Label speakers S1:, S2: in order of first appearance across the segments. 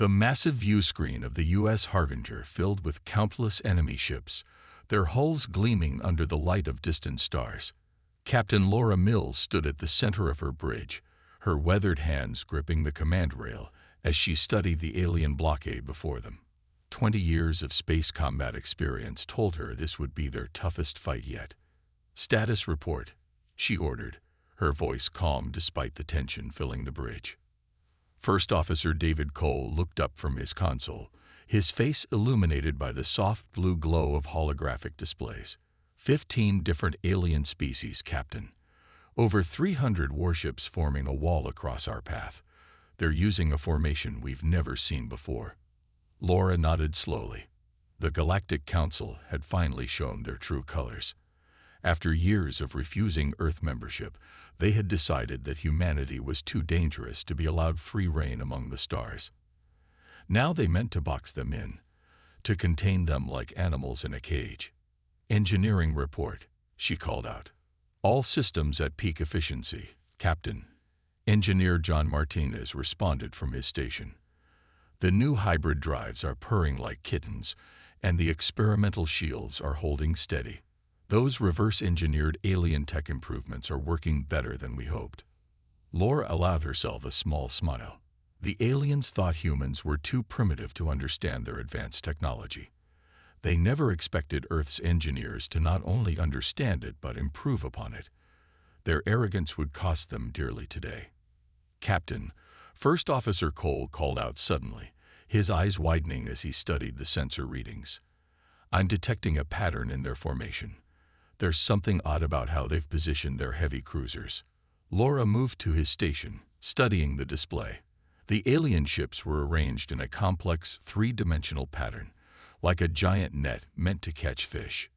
S1: The massive view screen of the U.S. Harbinger filled with countless enemy ships, their hulls gleaming under the light of distant stars. Captain Laura Mills stood at the center of her bridge, her weathered hands gripping the command rail as she studied the alien blockade before them. 20 years of space combat experience told her this would be their toughest fight yet. "Status report," she ordered, her voice calm despite the tension filling the bridge. First Officer David Cole looked up from his console, his face illuminated by the soft blue glow of holographic displays. 15 different alien species, Captain. Over 300 warships forming a wall across our path. They're using a formation we've never seen before. Laura nodded slowly. The Galactic Council had finally shown their true colors. After years of refusing Earth membership, they had decided that humanity was too dangerous to be allowed free rein among the stars. Now they meant to box them in, to contain them like animals in a cage. "Engineering report," she called out. "All systems at peak efficiency, Captain." Engineer John Martinez responded from his station. "The new hybrid drives are purring like kittens, and the experimental shields are holding steady. Those reverse-engineered alien tech improvements are working better than we hoped." Laura allowed herself a small smile. The aliens thought humans were too primitive to understand their advanced technology. They never expected Earth's engineers to not only understand it but improve upon it. Their arrogance would cost them dearly today. "Captain," First Officer Cole called out suddenly, his eyes widening as he studied the sensor readings. "I'm detecting a pattern in their formation. There's something odd about how they've positioned their heavy cruisers." Laura moved to his station, studying the display. The alien ships were arranged in a complex, three-dimensional pattern, like a giant net meant to catch fish.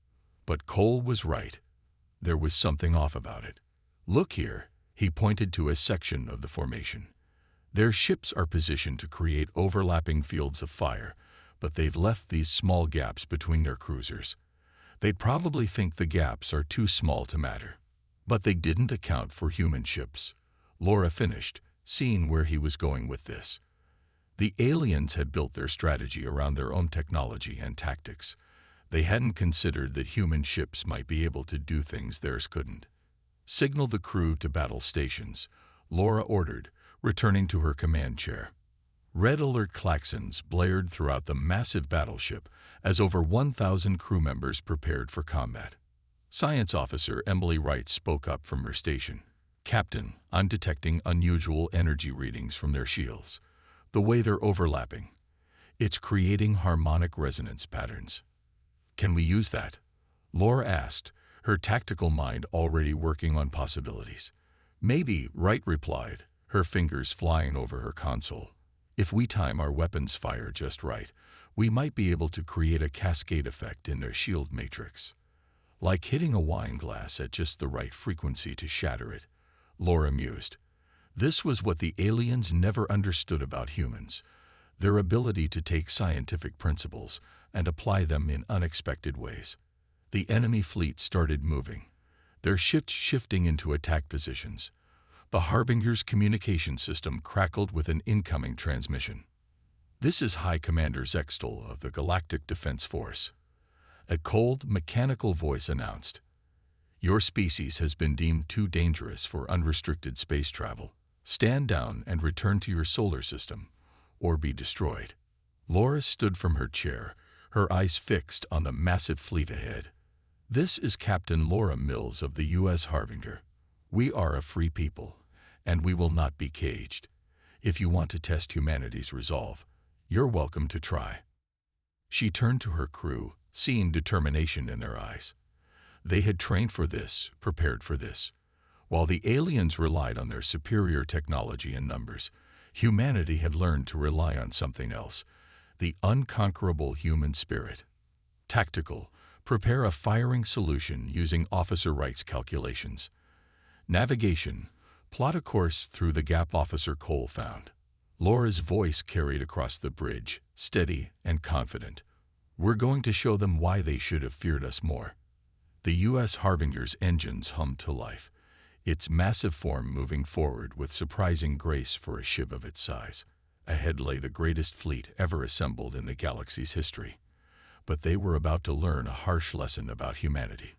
S1: But Cole was right. There was something off about it. "Look here," he pointed to a section of the formation. "Their ships are positioned to create overlapping fields of fire, but they've left these small gaps between their cruisers. They'd probably think the gaps are too small to matter. But they didn't account for human ships." Laura finished, seeing where he was going with this. The aliens had built their strategy around their own technology and tactics. They hadn't considered that human ships might be able to do things theirs couldn't. "Signal the crew to battle stations," Laura ordered, returning to her command chair. Red alert klaxons blared throughout the massive battleship as over 1,000 crew members prepared for combat. Science Officer Emily Wright spoke up from her station. "Captain, I'm detecting unusual energy readings from their shields. The way they're overlapping. It's creating harmonic resonance patterns." "Can we use that?" Laura asked, her tactical mind already working on possibilities. "Maybe," Wright replied, her fingers flying over her console. "If we time our weapons fire just right, we might be able to create a cascade effect in their shield matrix. Like hitting a wine glass at just the right frequency to shatter it," Laura mused. This was what the aliens never understood about humans, their ability to take scientific principles and apply them in unexpected ways. The enemy fleet started moving, their ships shifting into attack positions. The Harbinger's communication system crackled with an incoming transmission. "This is High Commander Zextel of the Galactic Defense Force." A cold, mechanical voice announced, "Your species has been deemed too dangerous for unrestricted space travel. Stand down and return to your solar system, or be destroyed." Laura stood from her chair, her eyes fixed on the massive fleet ahead. "This is Captain Laura Mills of the U.S. Harbinger. We are a free people, and we will not be caged. If you want to test humanity's resolve, you're welcome to try." She turned to her crew, seeing determination in their eyes. They had trained for this, prepared for this. While the aliens relied on their superior technology and numbers, humanity had learned to rely on something else, the unconquerable human spirit. Tactical, prepare a firing solution using Officer Wright's calculations. Navigation, plot a course through the gap Officer Cole found. Laura's voice carried across the bridge, steady and confident. "We're going to show them why they should have feared us more." The U.S. Harbinger's engines hummed to life, its massive form moving forward with surprising grace for a ship of its size. Ahead lay the greatest fleet ever assembled in the galaxy's history. But they were about to learn a harsh lesson about humanity.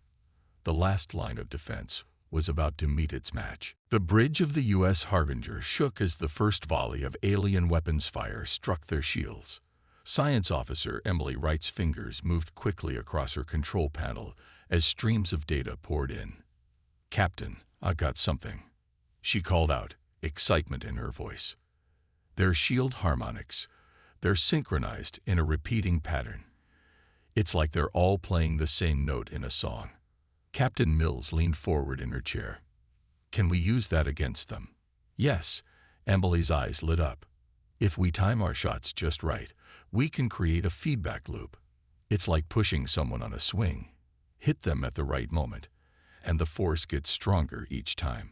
S1: The last line of defense was about to meet its match. The bridge of the U.S. Harbinger shook as the first volley of alien weapons fire struck their shields. Science Officer Emily Wright's fingers moved quickly across her control panel as streams of data poured in. "Captain, I got something," she called out, excitement in her voice. "They're shield harmonics. They're synchronized in a repeating pattern. It's like they're all playing the same note in a song." Captain Mills leaned forward in her chair. "Can we use that against them?" "Yes." Emily's eyes lit up. "If we time our shots just right, we can create a feedback loop. It's like pushing someone on a swing. Hit them at the right moment, and the force gets stronger each time."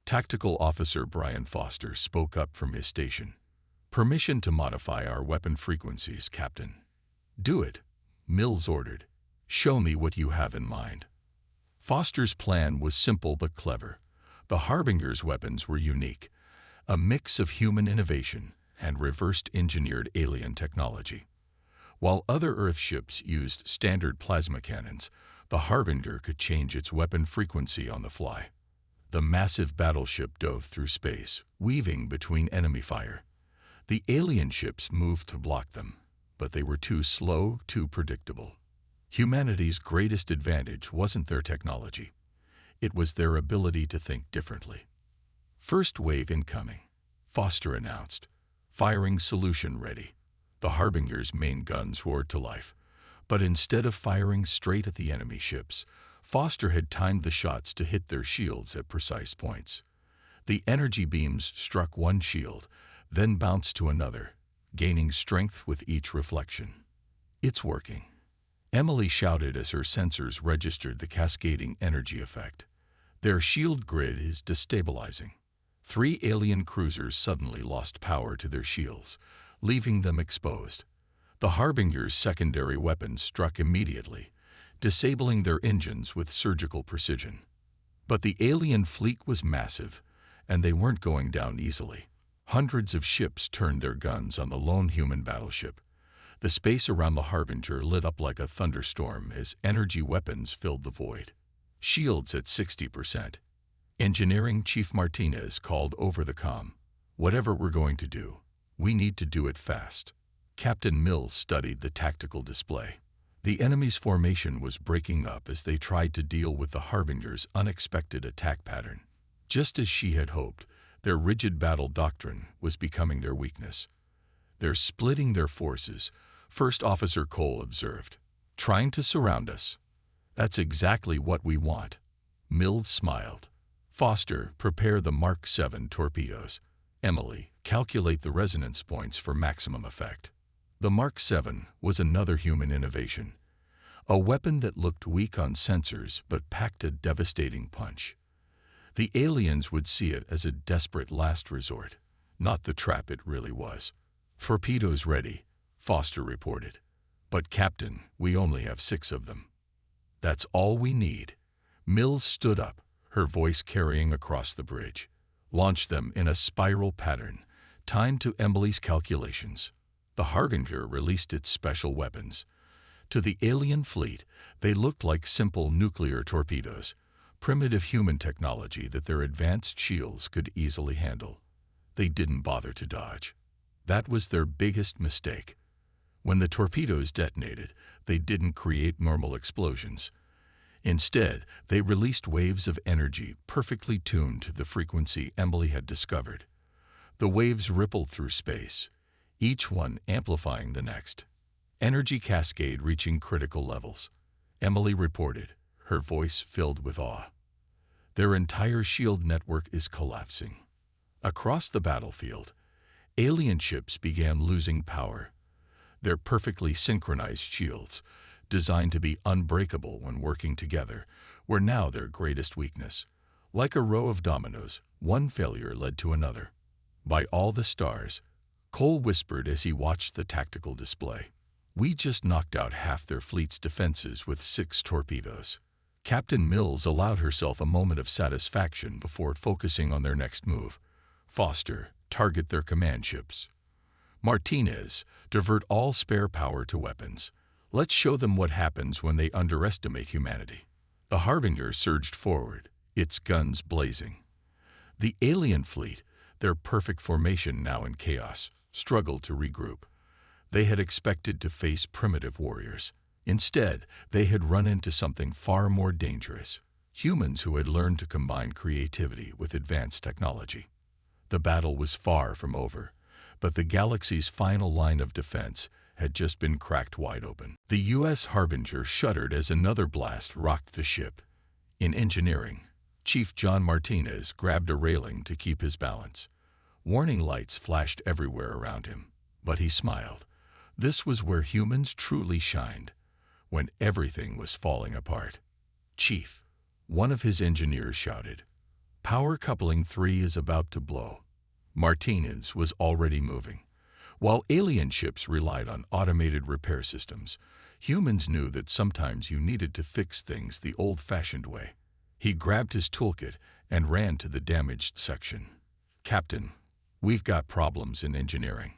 S1: Tactical Officer Brian Foster spoke up from his station. "Permission to modify our weapon frequencies, Captain." "Do it," Mills ordered. "Show me what you have in mind." Foster's plan was simple but clever. The Harbinger's weapons were unique, a mix of human innovation and reversed-engineered alien technology. While other Earth ships used standard plasma cannons, the Harbinger could change its weapon frequency on the fly. The massive battleship dove through space, weaving between enemy fire. The alien ships moved to block them, but they were too slow, too predictable. Humanity's greatest advantage wasn't their technology. It was their ability to think differently. "First wave incoming," Foster announced. "Firing solution ready." The Harbinger's main guns roared to life. But instead of firing straight at the enemy ships, Foster had timed the shots to hit their shields at precise points. The energy beams struck one shield, then bounced to another, gaining strength with each reflection. "It's working," Emily shouted as her sensors registered the cascading energy effect. "Their shield grid is destabilizing." 3 alien cruisers suddenly lost power to their shields, leaving them exposed. The Harbinger's secondary weapons struck immediately, disabling their engines with surgical precision. But the alien fleet was massive, and they weren't going down easily. Hundreds of ships turned their guns on the lone human battleship. The space around the Harbinger lit up like a thunderstorm as energy weapons filled the void. "Shields at 60%. Engineering Chief Martinez called over the comm. "Whatever we're going to do, we need to do it fast." Captain Mills studied the tactical display. The enemy's formation was breaking up as they tried to deal with the Harbinger's unexpected attack pattern. Just as she had hoped, their rigid battle doctrine was becoming their weakness. "They're splitting their forces," First Officer Cole observed. "Trying to surround us." "That's exactly what we want." Mills smiled. "Foster, prepare the Mark 7 torpedoes. Emily, calculate the resonance points for maximum effect." The Mark 7 was another human innovation, a weapon that looked weak on sensors but packed a devastating punch. The aliens would see it as a desperate last resort, not the trap it really was. "Torpedoes ready," Foster reported. "But Captain, we only have 6 of them." "That's all we need." Mills stood up, her voice carrying across the bridge. "Launch them in a spiral pattern, timed to Emily's calculations." The Harbinger released its special weapons. To the alien fleet, they looked like simple nuclear torpedoes, primitive human technology that their advanced shields could easily handle. They didn't bother to dodge. That was their biggest mistake. When the torpedoes detonated, they didn't create normal explosions. Instead, they released waves of energy perfectly tuned to the frequency Emily had discovered. The waves rippled through space, each one amplifying the next. Energy cascade reaching critical levels. Emily reported, her voice filled with awe. "Their entire shield network is collapsing." Across the battlefield, alien ships began losing power. Their perfectly synchronized shields, designed to be unbreakable when working together, were now their greatest weakness. Like a row of dominoes, one failure led to another. "By all the stars," Cole whispered as he watched the tactical display. "We just knocked out half their fleet's defenses with 6 torpedoes." Captain Mills allowed herself a moment of satisfaction before focusing on their next move. "Foster, target their command ships." Martinez, divert all spare power to weapons. Let's show them what happens when they underestimate humanity. The Harbinger surged forward, its guns blazing. The alien fleet, their perfect formation now in chaos, struggled to regroup. They had expected to face primitive warriors. Instead, they had run into something far more dangerous. Humans who had learned to combine creativity with advanced technology. The battle was far from over, but the galaxy's final line of defense had just been cracked wide open. The U.S. Harbinger shuddered as another blast rocked the ship. In engineering, Chief John Martinez grabbed a railing to keep his balance. Warning lights flashed everywhere around him, but he smiled. This was where humans truly shined, when everything was falling apart. "Chief," one of his engineers shouted, "Power coupling 3 is about to blow." Martinez was already moving. While alien ships relied on automated repair systems, humans knew that sometimes you needed to fix things the old-fashioned way. He grabbed his toolkit and ran to the damaged section. "Captain, we've got problems in engineering,"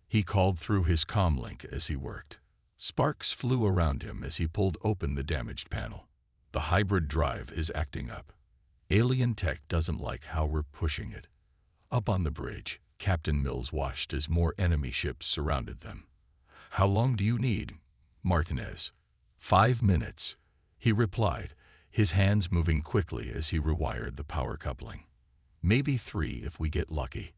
S1: he called through his comlink as he worked. Sparks flew around him as he pulled open the damaged panel. "The hybrid drive is acting up. Alien tech doesn't like how we're pushing it." Up on the bridge, Captain Mills watched as more enemy ships surrounded them. "How long do you need, Martinez?" "5 minutes," he replied, his hands moving quickly as he rewired the power coupling. "Maybe 3 if we get lucky."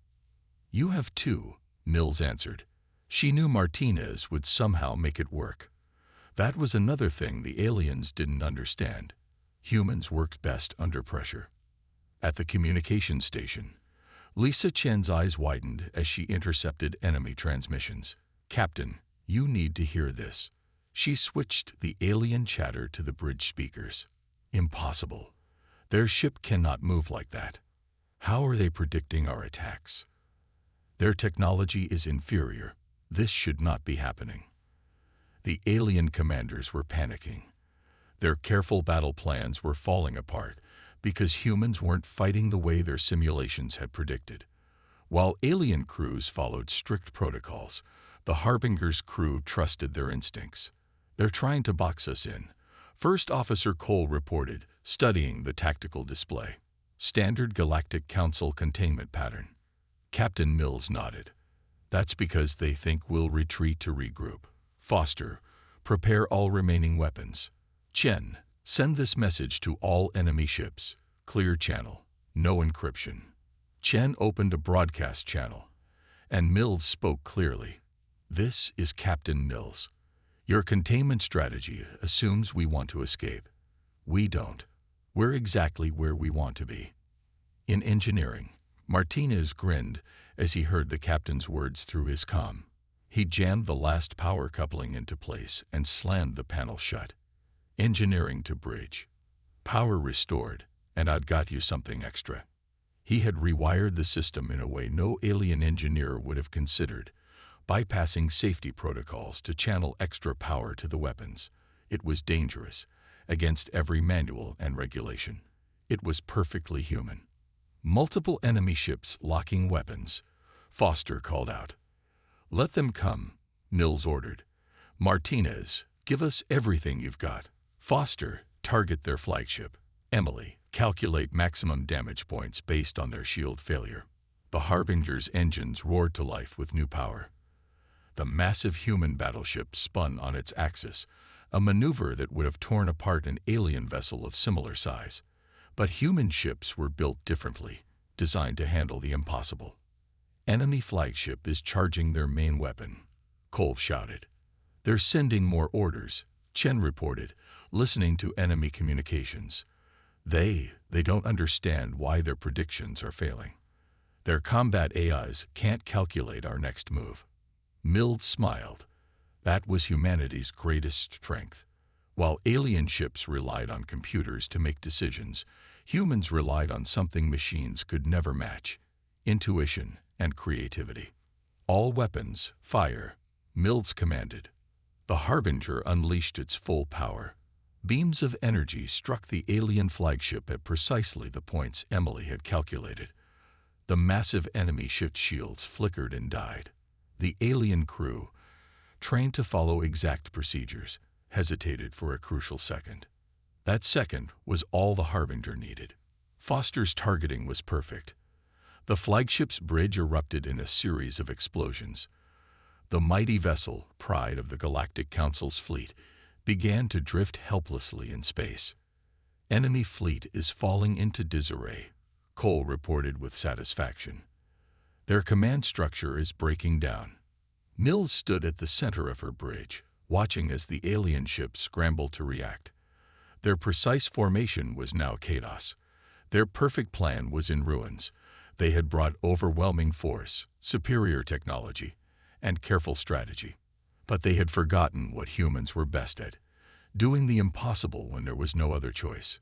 S1: "You have 2, Mills answered. She knew Martinez would somehow make it work. That was another thing the aliens didn't understand. Humans worked best under pressure. At the communication station, Lisa Chen's eyes widened as she intercepted enemy transmissions. "Captain, you need to hear this." She switched the alien chatter to the bridge speakers. "Impossible. Their ship cannot move like that. How are they predicting our attacks? Their technology is inferior. This should not be happening." The alien commanders were panicking. Their careful battle plans were falling apart because humans weren't fighting the way their simulations had predicted. While alien crews followed strict protocols, the Harbinger's crew trusted their instincts. "They're trying to box us in," First Officer Cole reported, studying the tactical display. "Standard Galactic Council containment pattern." Captain Mills nodded. "That's because they think we'll retreat to regroup. Foster, prepare all remaining weapons. Chen, send this message to all enemy ships. Clear channel. No encryption." Chen opened a broadcast channel, and Mills spoke clearly. "This is Captain Mills. Your containment strategy assumes we want to escape. We don't. We're exactly where we want to be." In engineering, Martinez grinned as he heard the captain's words through his comm. He jammed the last power coupling into place and slammed the panel shut. "Engineering to bridge. Power restored, and I've got you something extra." He had rewired the system in a way no alien engineer would have considered, bypassing safety protocols to channel extra power to the weapons. It was dangerous, against every manual and regulation. It was perfectly human. Multiple enemy ships locking weapons. Foster called out. "Let them come," Mills ordered. "Martinez, give us everything you've got." Foster, target their flagship. Emily, calculate maximum damage points based on their shield failure. The Harbinger's engines roared to life with new power. The massive human battleship spun on its axis, a maneuver that would have torn apart an alien vessel of similar size. But human ships were built differently, designed to handle the impossible. "Enemy flagship is charging their main weapon," Cole shouted. "They're sending more orders," Chen reported, listening to enemy communications. They don't understand why their predictions are failing. Their combat AIs can't calculate our next move." Mills smiled. That was humanity's greatest strength. While alien ships relied on computers to make decisions, humans relied on something machines could never match: intuition and creativity. "All weapons, fire," Mills commanded. The Harbinger unleashed its full power. Beams of energy struck the alien flagship at precisely the points Emily had calculated. The massive enemy ship shields flickered and died. The alien crew, trained to follow exact procedures, hesitated for a crucial second. That second was all the Harbinger needed. Foster's targeting was perfect. The flagship's bridge erupted in a series of explosions. The mighty vessel, pride of the Galactic Council's fleet, began to drift helplessly in space. Enemy fleet is falling into disarray, Cole reported with satisfaction. Their command structure is breaking down. Mills stood at the center of her bridge, watching as the alien ships scrambled to react. Their precise formation was now chaos. Their perfect plan was in ruins. They had brought overwhelming force, superior technology, and careful strategy. But they had forgotten what humans were best at, doing the impossible when there was no other choice.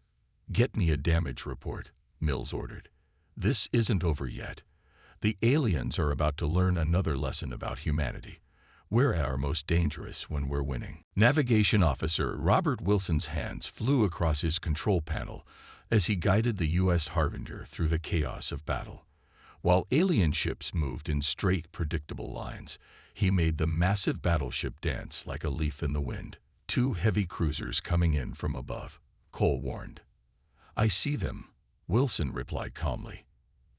S1: "Get me a damage report," Mills ordered. "This isn't over yet. The aliens are about to learn another lesson about humanity. We're at our most dangerous when we're winning." Navigation Officer Robert Wilson's hands flew across his control panel as he guided the U.S. Harbinger through the chaos of battle. While alien ships moved in straight, predictable lines, he made the massive battleship dance like a leaf in the wind. "Two heavy cruisers coming in from above," Cole warned. "I see them," Wilson replied calmly.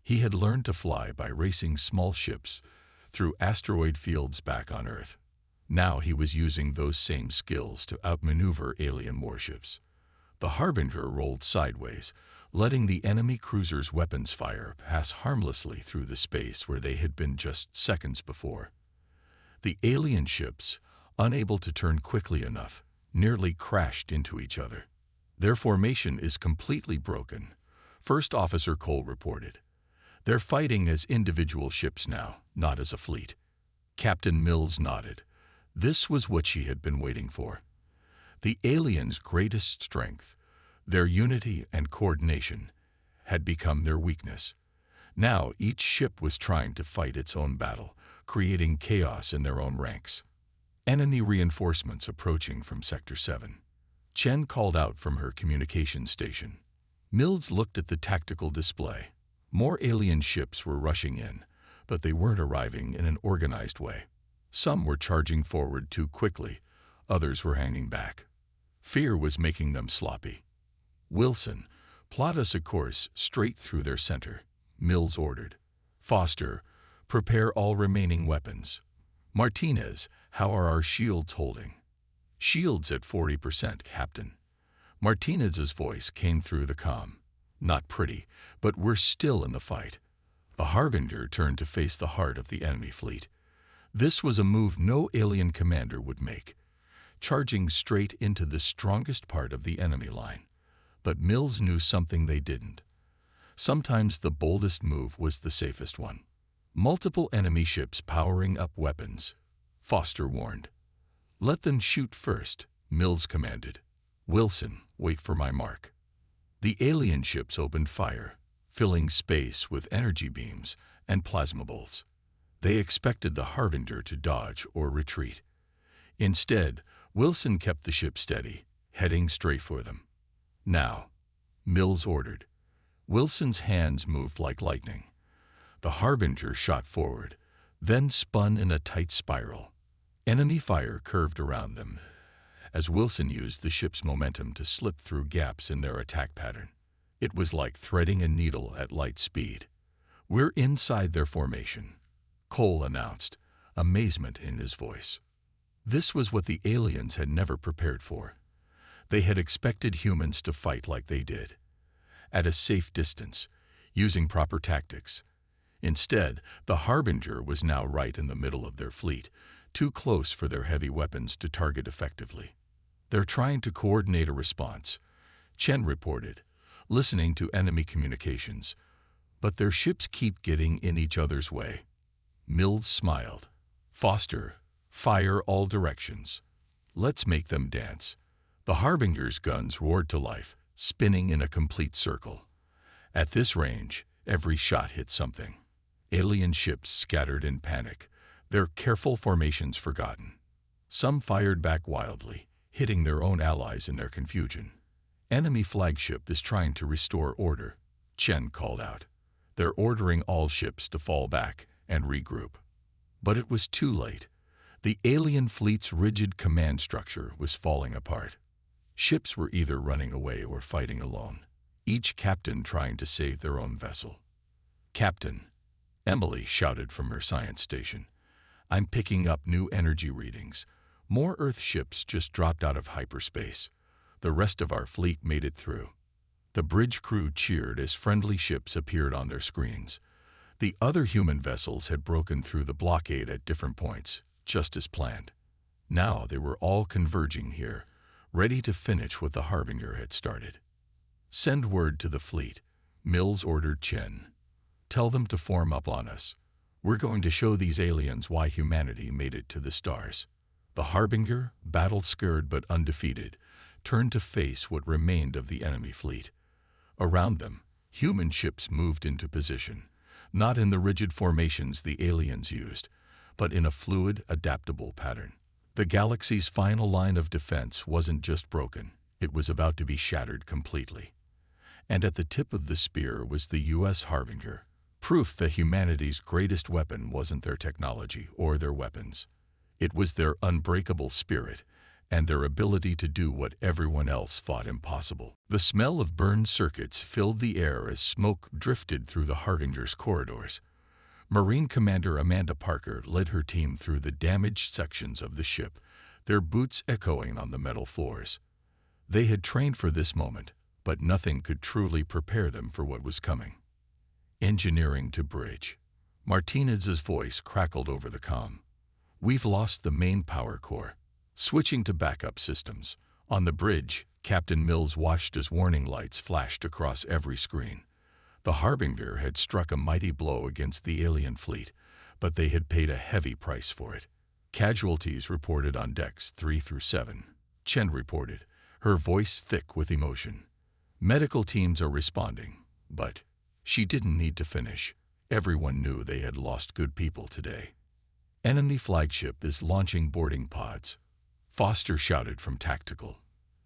S1: He had learned to fly by racing small ships through asteroid fields back on Earth. Now he was using those same skills to outmaneuver alien warships. The Harbinger rolled sideways, letting the enemy cruiser's weapons fire pass harmlessly through the space where they had been just seconds before. The alien ships, unable to turn quickly enough, nearly crashed into each other. "Their formation is completely broken," First Officer Cole reported. "They're fighting as individual ships now, not as a fleet." Captain Mills nodded. This was what she had been waiting for. The aliens' greatest strength, their unity and coordination, had become their weakness. Now each ship was trying to fight its own battle, creating chaos in their own ranks. Enemy reinforcements approaching from Sector 7. Chen called out from her communications station. Mills looked at the tactical display. More alien ships were rushing in, but they weren't arriving in an organized way. Some were charging forward too quickly, others were hanging back. Fear was making them sloppy. "Wilson, plot us a course straight through their center," Mills ordered. "Foster, prepare all remaining weapons. Martinez, how are our shields holding?" "Shields at 40%, Captain." Martinez's voice came through the comm. "Not pretty, but we're still in the fight." The Harbinger turned to face the heart of the enemy fleet. This was a move no alien commander would make, charging straight into the strongest part of the enemy line. But Mills knew something they didn't. Sometimes the boldest move was the safest one. Multiple enemy ships powering up weapons, Foster warned. "Let them shoot first," Mills commanded. "Wilson, wait for my mark." The alien ships opened fire, filling space with energy beams and plasma bolts. They expected the Harbinger to dodge or retreat. Instead, Wilson kept the ship steady, heading straight for them. "Now," Mills ordered. Wilson's hands moved like lightning. The Harbinger shot forward, then spun in a tight spiral. Enemy fire curved around them, as Wilson used the ship's momentum to slip through gaps in their attack pattern. It was like threading a needle at light speed. "We're inside their formation," Cole announced, amazement in his voice. This was what the aliens had never prepared for. They had expected humans to fight like they did, at a safe distance, using proper tactics. Instead, the Harbinger was now right in the middle of their fleet, too close for their heavy weapons to target effectively. "They're trying to coordinate a response," Chen reported, listening to enemy communications. "But their ships keep getting in each other's way." Mills smiled. "Foster, fire all directions. Let's make them dance." The Harbinger's guns roared to life, spinning in a complete circle. At this range, every shot hit something. Alien ships scattered in panic, their careful formations forgotten. Some fired back wildly, hitting their own allies in their confusion. "Enemy flagship is trying to restore order," Chen called out. "They're ordering all ships to fall back and regroup." But it was too late. The alien fleet's rigid command structure was falling apart. Ships were either running away or fighting alone, each captain trying to save their own vessel. "Captain," Emily shouted from her science station, "I'm picking up new energy readings. More Earth ships just dropped out of hyperspace. The rest of our fleet made it through." The bridge crew cheered as friendly ships appeared on their screens. The other human vessels had broken through the blockade at different points, just as planned. Now they were all converging here, ready to finish what the Harbinger had started. "Send word to the fleet," Mills ordered Chen. "Tell them to form up on us. We're going to show these aliens why humanity made it to the stars." The Harbinger, battle-scared but undefeated, turned to face what remained of the enemy fleet. Around them, human ships moved into position, not in the rigid formations the aliens used, but in a fluid, adaptable pattern. The galaxy's final line of defense wasn't just broken, it was about to be shattered completely. And at the tip of the spear was the U.S. Harbinger, proof that humanity's greatest weapon wasn't their technology or their weapons. It was their unbreakable spirit and their ability to do what everyone else thought impossible. The smell of burned circuits filled the air as smoke drifted through the Harbinger's corridors. Marine Commander Amanda Parker led her team through the damaged sections of the ship, their boots echoing on the metal floors. They had trained for this moment, but nothing could truly prepare them for what was coming. "Engineering to bridge." Martinez's voice crackled over the comm. "We've lost the main power core. Switching to backup systems." On the bridge, Captain Mills watched as warning lights flashed across every screen. The Harbinger had struck a mighty blow against the alien fleet, but they had paid a heavy price for it. Casualties reported on decks 3 through 7. Chen reported, her voice thick with emotion. "Medical teams are responding, but..." She didn't need to finish. Everyone knew they had lost good people today. "Enemy flagship is launching boarding pods," Foster shouted from Tactical.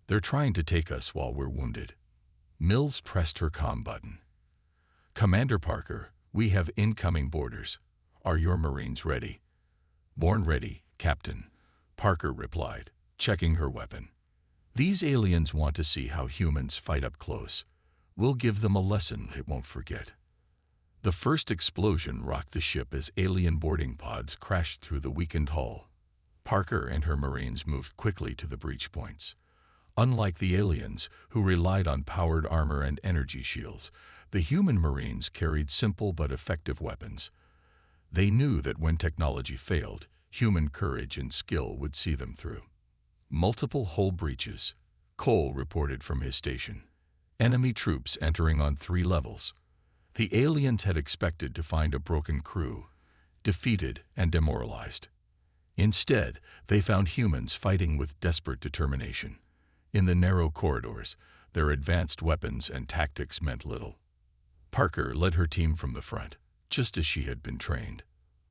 S1: "They're trying to take us while we're wounded." Mills pressed her comm button. "Commander Parker, we have incoming boarders. Are your Marines ready?" "Born ready, Captain," Parker replied, checking her weapon. "These aliens want to see how humans fight up close. We'll give them a lesson they won't forget." The first explosion rocked the ship as alien boarding pods crashed through the weakened hull. Parker and her Marines moved quickly to the breach points. Unlike the aliens, who relied on powered armor and energy shields, the human Marines carried simple but effective weapons. They knew that when technology failed, human courage and skill would see them through. Multiple hull breaches, Cole reported from his station. Enemy troops entering on 3 levels. The aliens had expected to find a broken crew, defeated and demoralized. Instead, they found humans fighting with desperate determination. In the narrow corridors, their advanced weapons and tactics meant little. Parker led her team from the front, just as she had been trained.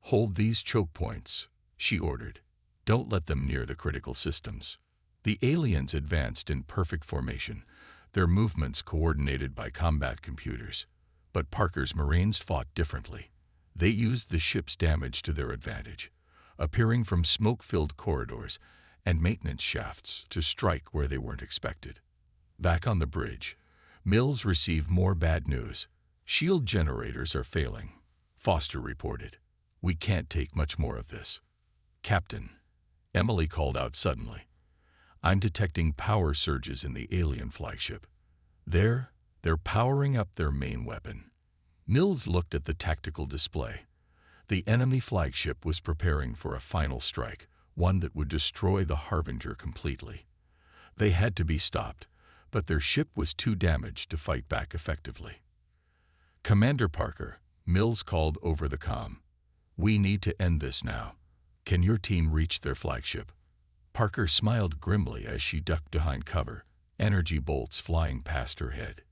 S1: "Hold these choke points," she ordered. "Don't let them near the critical systems." The aliens advanced in perfect formation, their movements coordinated by combat computers. But Parker's Marines fought differently. They used the ship's damage to their advantage, appearing from smoke-filled corridors and maintenance shafts to strike where they weren't expected. Back on the bridge, Mills received more bad news. "Shield generators are failing," Foster reported. "We can't take much more of this." "Captain," Emily called out suddenly, "I'm detecting power surges in the alien flagship. They're powering up their main weapon." Mills looked at the tactical display. The enemy flagship was preparing for a final strike, one that would destroy the Harbinger completely. They had to be stopped, but their ship was too damaged to fight back effectively. "Commander Parker," Mills called over the comm. "We need to end this now. Can your team reach their flagship?" Parker smiled grimly as she ducked behind cover, energy bolts flying past her head.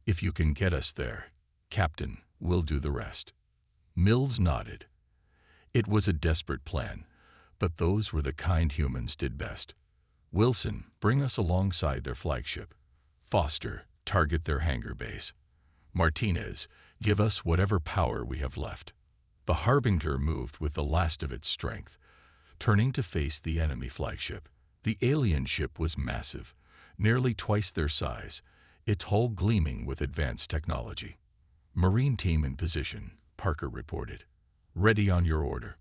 S1: "If you can get us there, Captain, we'll do the rest." Mills nodded. It was a desperate plan, but those were the kind humans did best. "Wilson, bring us alongside their flagship. Foster, target their hangar base. Martinez, give us whatever power we have left." The Harbinger moved with the last of its strength, turning to face the enemy flagship. The alien ship was massive, nearly twice their size, its hull gleaming with advanced technology. "Marine team in position," Parker reported. "Ready on your order."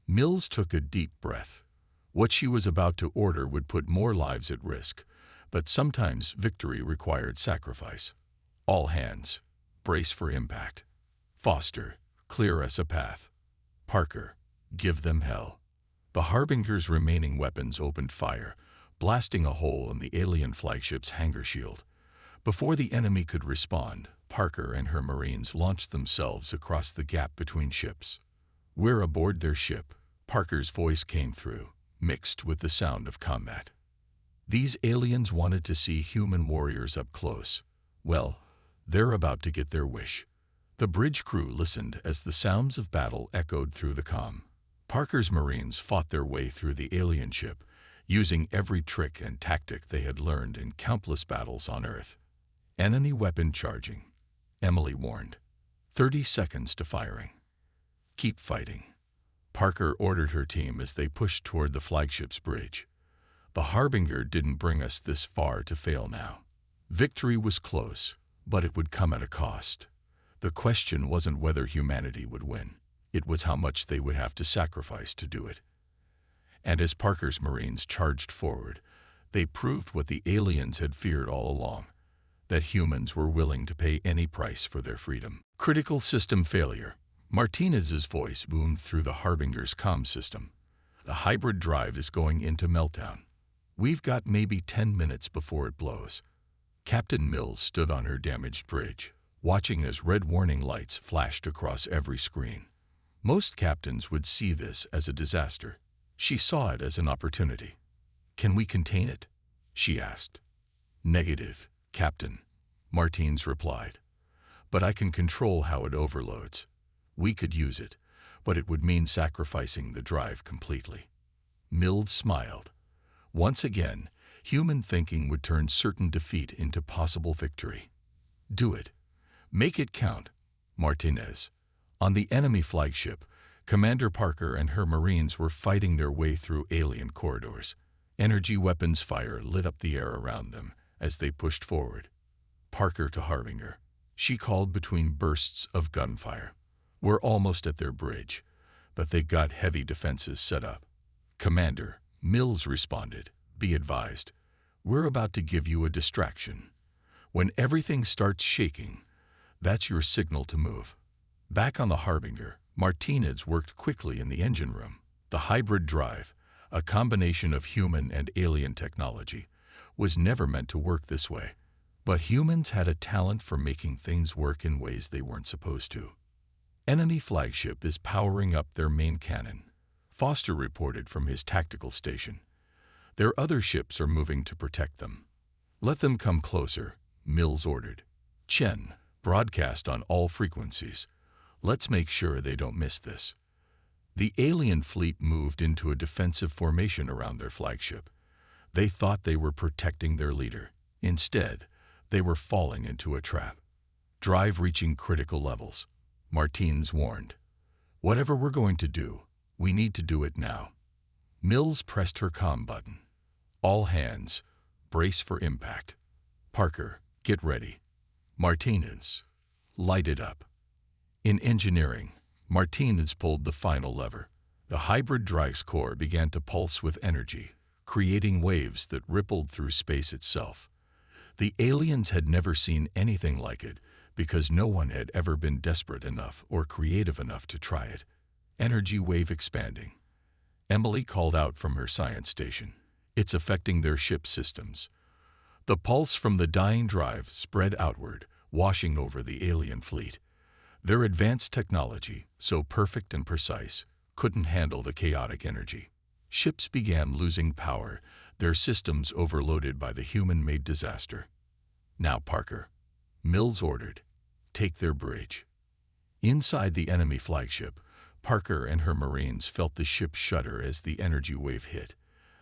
S1: Mills took a deep breath. What she was about to order would put more lives at risk, but sometimes victory required sacrifice. "All hands, brace for impact. Foster, clear us a path. Parker, give them hell." The Harbinger's remaining weapons opened fire, blasting a hole in the alien flagship's hangar shield. Before the enemy could respond, Parker and her Marines launched themselves across the gap between ships. "We're aboard their ship," Parker's voice came through, mixed with the sound of combat. These aliens wanted to see human warriors up close. Well, they're about to get their wish. The bridge crew listened as the sounds of battle echoed through the comm. Parker's Marines fought their way through the alien ship, using every trick and tactic they had learned in countless battles on Earth. "Enemy weapon charging," Emily warned. 30 seconds to firing. "Keep fighting," Parker ordered her team as they pushed toward the flagship's bridge. The Harbinger didn't bring us this far to fail now. Victory was close, but it would come at a cost. The question wasn't whether humanity would win. It was how much they would have to sacrifice to do it. And as Parker's Marines charged forward, they proved what the aliens had feared all along, that humans were willing to pay any price for their freedom. "Critical system failure," Martinez's voice boomed through the Harbinger's comm system. "The hybrid drive is going into meltdown. We've got maybe 10 minutes before it blows." Captain Mills stood on her damaged bridge, watching as red warning lights flashed across every screen. Most captains would see this as a disaster. She saw it as an opportunity. "Can we contain it?" she asked. "Negative, Captain," Martins replied. "But I can control how it overloads. We could use it, but it would mean sacrificing the drive completely." Mills smiled. Once again, human thinking would turn certain defeat into possible victory. "Do it. Make it count." Martinez. On the enemy flagship, Commander Parker and her Marines were fighting their way through alien corridors. Energy weapons fire lit up the air around them as they pushed forward. Parker to Harbinger. She called between bursts of gunfire. "We're almost at their bridge, but they got heavy defenses set up." "Commander," Mills responded, "be advised. We're about to give you a distraction. When everything starts shaking, that's your signal to move." Back on the Harbinger, Martinez worked quickly in the engine room. The hybrid drive, a combination of human and alien technology, was never meant to work this way. But humans had a talent for making things work in ways they weren't supposed to. "Enemy flagship is powering up their main cannon," Foster reported from his tactical station. "Their other ships are moving to protect them." "Let them come closer," Mills ordered. "Chen, broadcast on all frequencies. Let's make sure they don't miss this." The alien fleet moved into a defensive formation around their flagship. They thought they were protecting their leader. Instead, they were falling into a trap. "Drive reaching critical levels," Martins warned. "Whatever we're going to do, we need to do it now." Mills pressed her comm button. "All hands, brace for impact. Parker, get ready. Martinez, light it up." In engineering, Martinez pulled the final lever. The hybrid drive's core began to pulse with energy, creating waves that rippled through space itself. The aliens had never seen anything like it because no one had ever been desperate enough or creative enough to try it. Energy wave expanding. Emily called out from her science station. "It's affecting their ship systems." The pulse from the dying drive spread outward, washing over the alien fleet. Their advanced technology, so perfect and precise, couldn't handle the chaotic energy. Ships began losing power, their systems overloaded by the human-made disaster. "Now, Parker," Mills ordered, "take their bridge." Inside the enemy flagship, Parker and her Marines felt the ship shudder as the energy wave hit.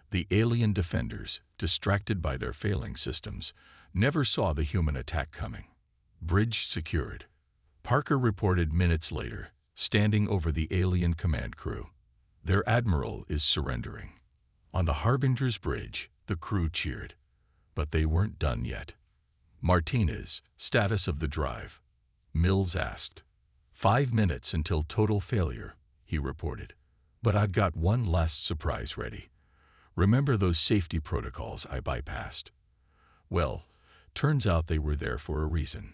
S1: The alien defenders, distracted by their failing systems, never saw the human attack coming. "Bridge secured," Parker reported minutes later, standing over the alien command crew. Their admiral is surrendering. On the Harbinger's bridge, the crew cheered. But they weren't done yet. Martinez, status of the drive. Mills asked. 5 minutes until total failure, he reported. But I've got one last surprise ready. Remember those safety protocols I bypassed? Well, turns out they were there for a reason.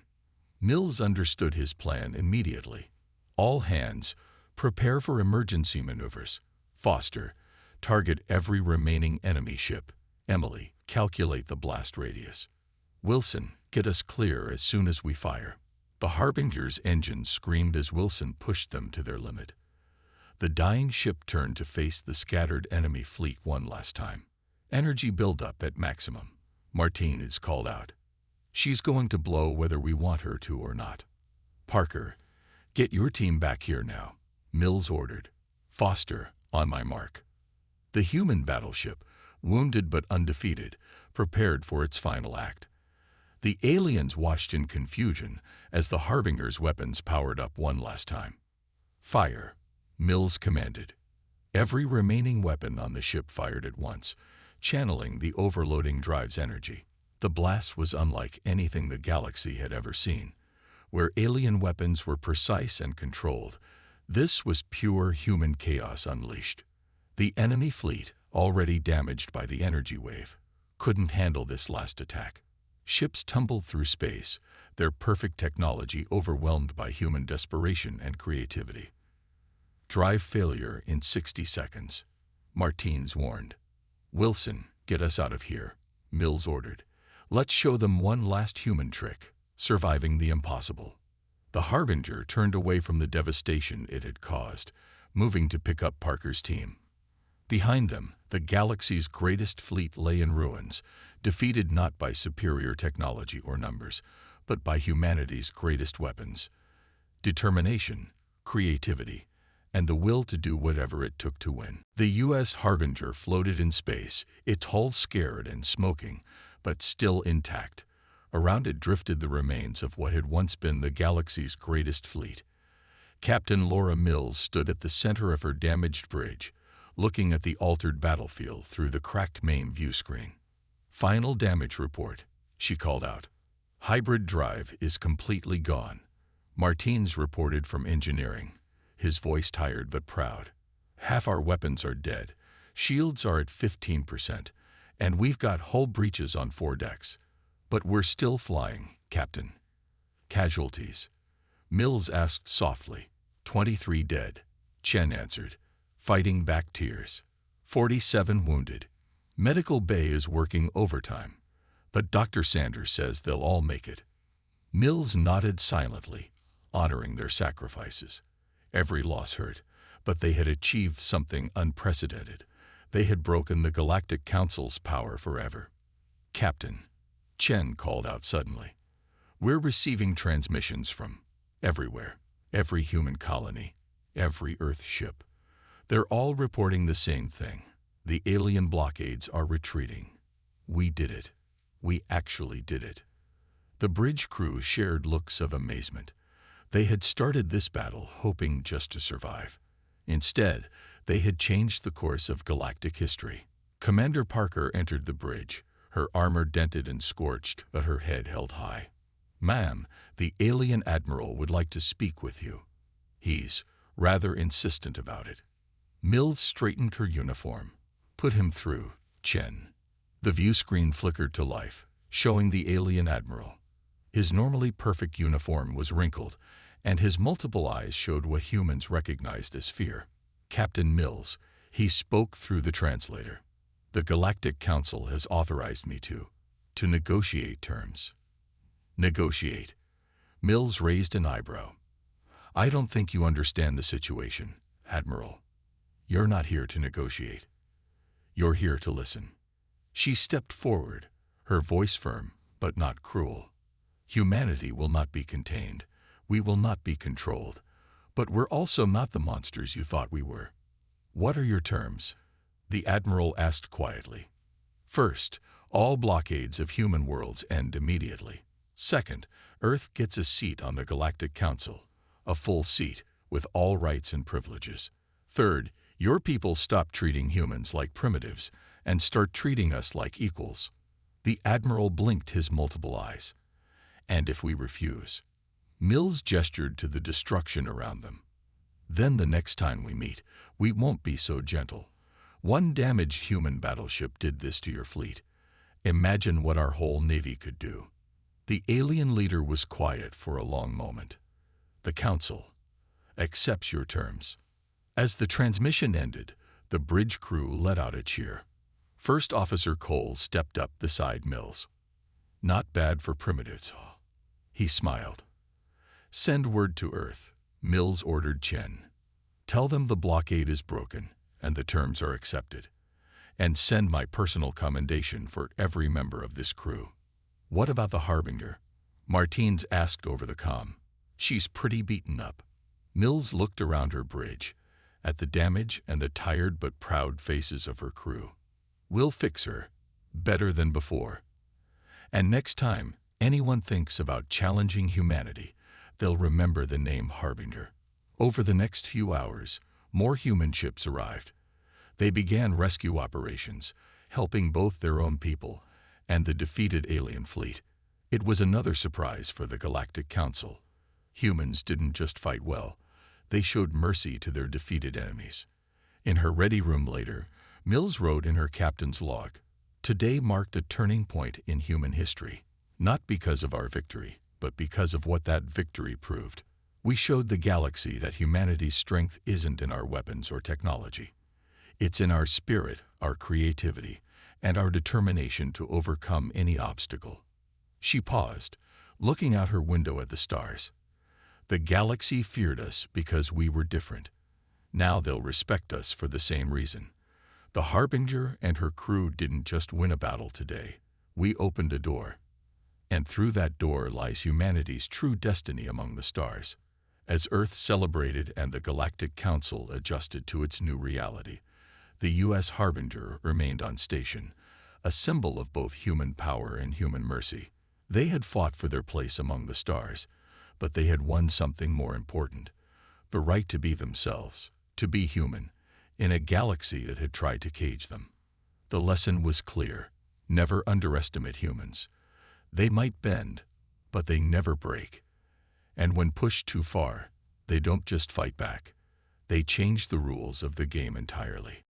S1: Mills understood his plan immediately. All hands, prepare for emergency maneuvers. Foster, target every remaining enemy ship. Emily, calculate the blast radius. Wilson, get us clear as soon as we fire. The Harbinger's engines screamed as Wilson pushed them to their limit. The dying ship turned to face the scattered enemy fleet one last time. Energy buildup at maximum. Martinez called out. She's going to blow whether we want her to or not. Parker, get your team back here now, Mills ordered. Foster, on my mark. The human battleship, wounded but undefeated, prepared for its final act. The aliens watched in confusion as the Harbinger's weapons powered up one last time. Fire, Mills commanded. Every remaining weapon on the ship fired at once, channeling the overloading drive's energy. The blast was unlike anything the galaxy had ever seen. Where alien weapons were precise and controlled, this was pure human chaos unleashed. The enemy fleet, already damaged by the energy wave, couldn't handle this last attack. Ships tumbled through space, their perfect technology overwhelmed by human desperation and creativity. Drive failure in 60 seconds, Martinez warned. Wilson, get us out of here, Mills ordered. Let's show them one last human trick, surviving the impossible. The Harbinger turned away from the devastation it had caused, moving to pick up Parker's team. Behind them, the galaxy's greatest fleet lay in ruins, defeated not by superior technology or numbers, but by humanity's greatest weapons: determination, creativity, and the will to do whatever it took to win. The U.S. Harbinger floated in space, its hull scared and smoking, but still intact. Around it drifted the remains of what had once been the galaxy's greatest fleet. Captain Laura Mills stood at the center of her damaged bridge, looking at the altered battlefield through the cracked main view screen. Final damage report, she called out. Hybrid drive is completely gone. Martinez reported from engineering, his voice tired but proud. Half our weapons are dead, shields are at 15%, and we've got hull breaches on 4 decks. But we're still flying, Captain. Casualties? Mills asked softly. 23 dead, Chen answered, fighting back tears. 47 wounded. Medical Bay is working overtime, but Dr. Sanders says they'll all make it. Mills nodded silently, honoring their sacrifices. Every loss hurt, but they had achieved something unprecedented. They had broken the Galactic Council's power forever. Captain, Chen called out suddenly. We're receiving transmissions from everywhere, every human colony, every Earth ship. They're all reporting the same thing. The alien blockades are retreating. We did it. We actually did it. The bridge crew shared looks of amazement. They had started this battle hoping just to survive. Instead, they had changed the course of galactic history. Commander Parker entered the bridge, her armor dented and scorched, but her head held high. Ma'am, the alien admiral would like to speak with you. He's rather insistent about it. Mills straightened her uniform. Put him through, Chen. The view screen flickered to life, showing the alien admiral. His normally perfect uniform was wrinkled, and his multiple eyes showed what humans recognized as fear. Captain Mills, he spoke through the translator. The Galactic Council has authorized me to negotiate terms. Negotiate. Mills raised an eyebrow. I don't think you understand the situation, Admiral. You're not here to negotiate. You're here to listen. She stepped forward, her voice firm, but not cruel. Humanity will not be contained. We will not be controlled. But we're also not the monsters you thought we were. What are your terms? The Admiral asked quietly. First, all blockades of human worlds end immediately. Second, Earth gets a seat on the Galactic Council, a full seat, with all rights and privileges. Third, your people stop treating humans like primitives and start treating us like equals. The Admiral blinked his multiple eyes. And if we refuse? Mills gestured to the destruction around them. Then the next time we meet, we won't be so gentle. One damaged human battleship did this to your fleet. Imagine what our whole navy could do. The alien leader was quiet for a long moment. The Council accepts your terms. As the transmission ended, the bridge crew let out a cheer. First Officer Cole stepped up beside Mills. Not bad for primitives. He smiled. Send word to Earth, Mills ordered Chen. Tell them the blockade is broken and the terms are accepted. And send my personal commendation for every member of this crew. What about the Harbinger? Martins asked over the comm. She's pretty beaten up. Mills looked around her bridge, at the damage and the tired but proud faces of her crew. We'll fix her, better than before. And next time anyone thinks about challenging humanity, they'll remember the name Harbinger. Over the next few hours, more human ships arrived. They began rescue operations, helping both their own people and the defeated alien fleet. It was another surprise for the Galactic Council. Humans didn't just fight well, they showed mercy to their defeated enemies. In her ready room later, Mills wrote in her captain's log, "Today marked a turning point in human history, not because of our victory, but because of what that victory proved. We showed the galaxy that humanity's strength isn't in our weapons or technology. It's in our spirit, our creativity, and our determination to overcome any obstacle." She paused, looking out her window at the stars. The galaxy feared us because we were different. Now they'll respect us for the same reason. The Harbinger and her crew didn't just win a battle today. We opened a door. And through that door lies humanity's true destiny among the stars. As Earth celebrated and the Galactic Council adjusted to its new reality, the U.S. Harbinger remained on station, a symbol of both human power and human mercy. They had fought for their place among the stars, but they had won something more important, the right to be themselves, to be human, in a galaxy that had tried to cage them. The lesson was clear: never underestimate humans. They might bend, but they never break. And when pushed too far, they don't just fight back. They change the rules of the game entirely.